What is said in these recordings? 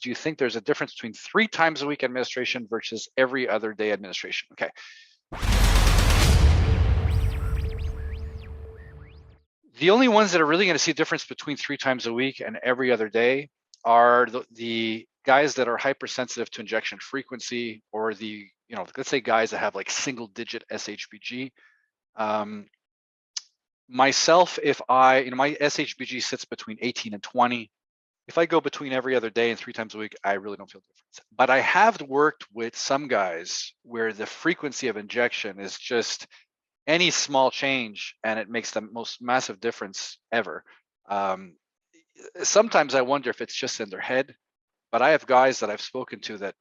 do you think there's a difference between 3 times a week administration versus every other day administration? Okay. The only ones that are really going to see a difference between 3 times a week and every other day are the guys that are hypersensitive to injection frequency, or the, let's say guys that have like single digit SHBG. Myself, if my SHBG sits between 18 and 20. If I go between every other day and 3 times a week, I really don't feel a difference. But I have worked with some guys where the frequency of injection is just any small change, and it makes the most massive difference ever. Sometimes I wonder if it's just in their head, but I have guys that I've spoken to that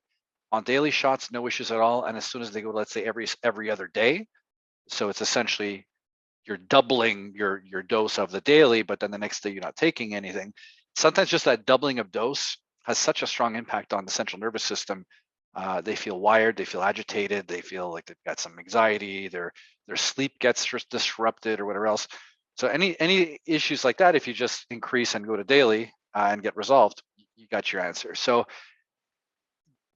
on daily shots, no issues at all. And as soon as they go, let's say every other day, so it's essentially you're doubling your dose of the daily, but then the next day you're not taking anything. Sometimes just that doubling of dose has such a strong impact on the central nervous system. They feel wired, they feel agitated, they feel like they've got some anxiety, their sleep gets disrupted or whatever else. So any issues like that, if you just increase and go to daily and get resolved, you got your answer. So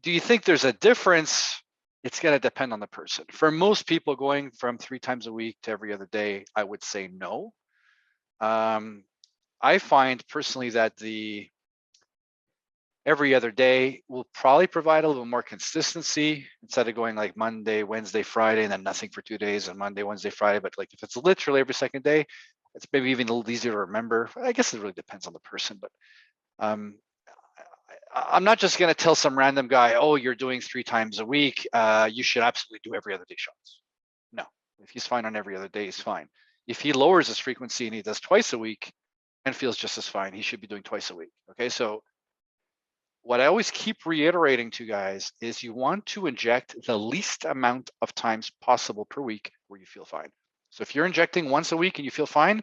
do you think there's a difference? It's going to depend on the person. For most people, going from 3 times a week to every other day, I would say no. I find personally that the every other day will probably provide a little more consistency, instead of going like Monday, Wednesday, Friday, and then nothing for 2 days, and Monday, Wednesday, Friday. But like if it's literally every second day, it's maybe even a little easier to remember. I guess it really depends on the person, but I'm not just going to tell some random guy, oh, you're doing 3 times a week, you should absolutely do every other day shots. No, if he's fine on every other day, he's fine. If he lowers his frequency and he does twice a week and feels just as fine, he should be doing twice a week. Okay, so what I always keep reiterating to guys is you want to inject the least amount of times possible per week where you feel fine. So if you're injecting once a week and you feel fine,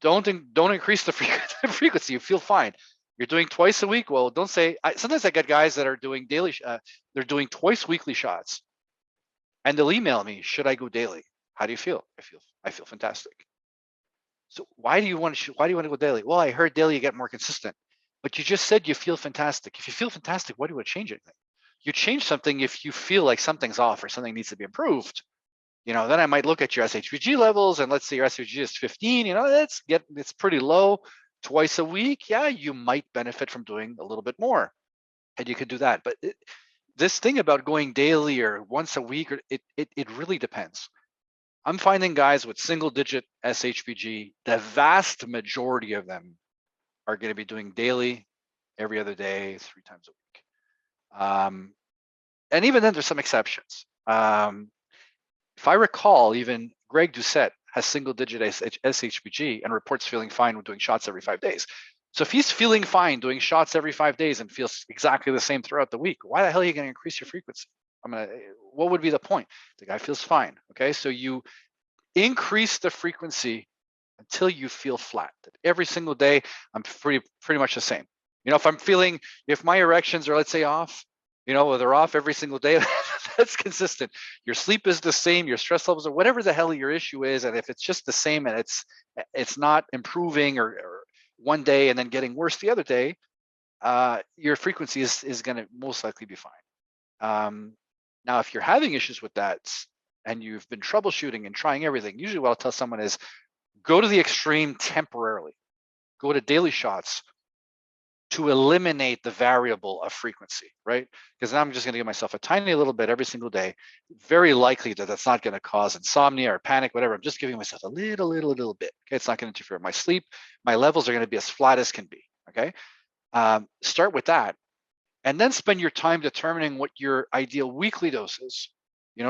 don't increase the frequency. You feel fine. You're doing twice a week. Well, don't say. Sometimes I get guys that are doing daily. They're doing twice weekly shots, and they'll email me, "Should I go daily? How do you feel?" I feel fantastic. So why do you want to go daily? Well, I heard daily you get more consistent, but you just said you feel fantastic. If you feel fantastic, why do you want to change anything? You change something if you feel like something's off or something needs to be improved. Then I might look at your SHBG levels, and let's say your SHBG is 15. It's pretty low. Twice a week, yeah, you might benefit from doing a little bit more, and you could do that. But this thing about going daily or once a week, it really depends. I'm finding guys with single-digit SHBG, the vast majority of them are going to be doing daily, every other day, 3 times a week. And even then, there's some exceptions. If I recall, even Greg Doucette has single-digit SHBG and reports feeling fine with doing shots every 5 days. So if he's feeling fine doing shots every 5 days and feels exactly the same throughout the week, why the hell are you going to increase your frequency? What would be the point? The guy feels fine. Okay, so you increase the frequency until you feel flat. Every single day, I'm pretty much the same. If my erections are, let's say, off, they're off every single day, that's consistent. Your sleep is the same, your stress levels, or whatever the hell your issue is, and if it's just the same and it's not improving or one day and then getting worse the other day, your frequency is going to most likely be fine. Now, if you're having issues with that and you've been troubleshooting and trying everything, usually what I'll tell someone is go to the extreme temporarily. Go to daily shots to eliminate the variable of frequency, right? Because now I'm just going to give myself a tiny little bit every single day. Very likely that that's not going to cause insomnia or panic, whatever. I'm just giving myself a little bit. Okay, it's not going to interfere with my sleep. My levels are going to be as flat as can be. Okay, start with that, and then spend your time determining what your ideal weekly dose is.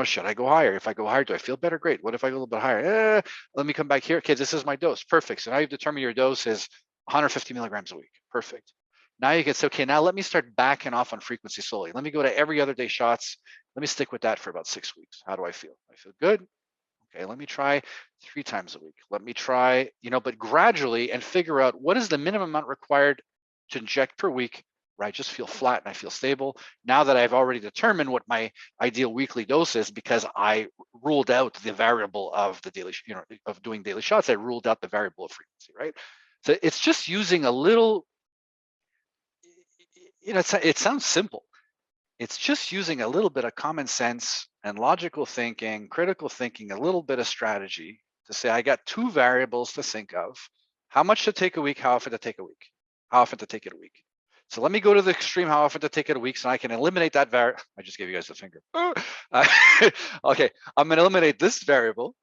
Should I go higher? If I go higher, do I feel better? Great. What if I go a little bit higher? Let me come back here. Okay, this is my dose. Perfect. So now you've determined your dose is 150 milligrams a week. Perfect. Now you can say, okay, now let me start backing off on frequency slowly. Let me go to every other day shots. Let me stick with that for about 6 weeks. How do I feel? I feel good. Okay, let me try 3 times a week. Let me try, but gradually, and figure out what is the minimum amount required to inject per week where I just feel flat and I feel stable. Now that I've already determined what my ideal weekly dose is, because I ruled out the variable of the daily, of doing daily shots, I ruled out the variable of frequency, right? So it's just using a little, It sounds simple. It's just using a little bit of common sense and logical thinking, critical thinking, a little bit of strategy to say, I got two variables to think of: how much to take a week, how often to take a week, how often to take it a week. So let me go to the extreme, how often to take it a week, so I can eliminate that variable. I just gave you guys the finger. Okay, I'm going to eliminate this variable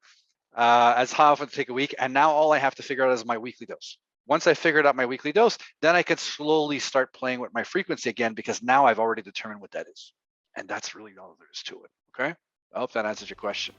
as how often to take a week. And now all I have to figure out is my weekly dose. Once I figured out my weekly dose, then I could slowly start playing with my frequency again, because now I've already determined what that is. And that's really all there is to it. Okay. I hope that answers your question.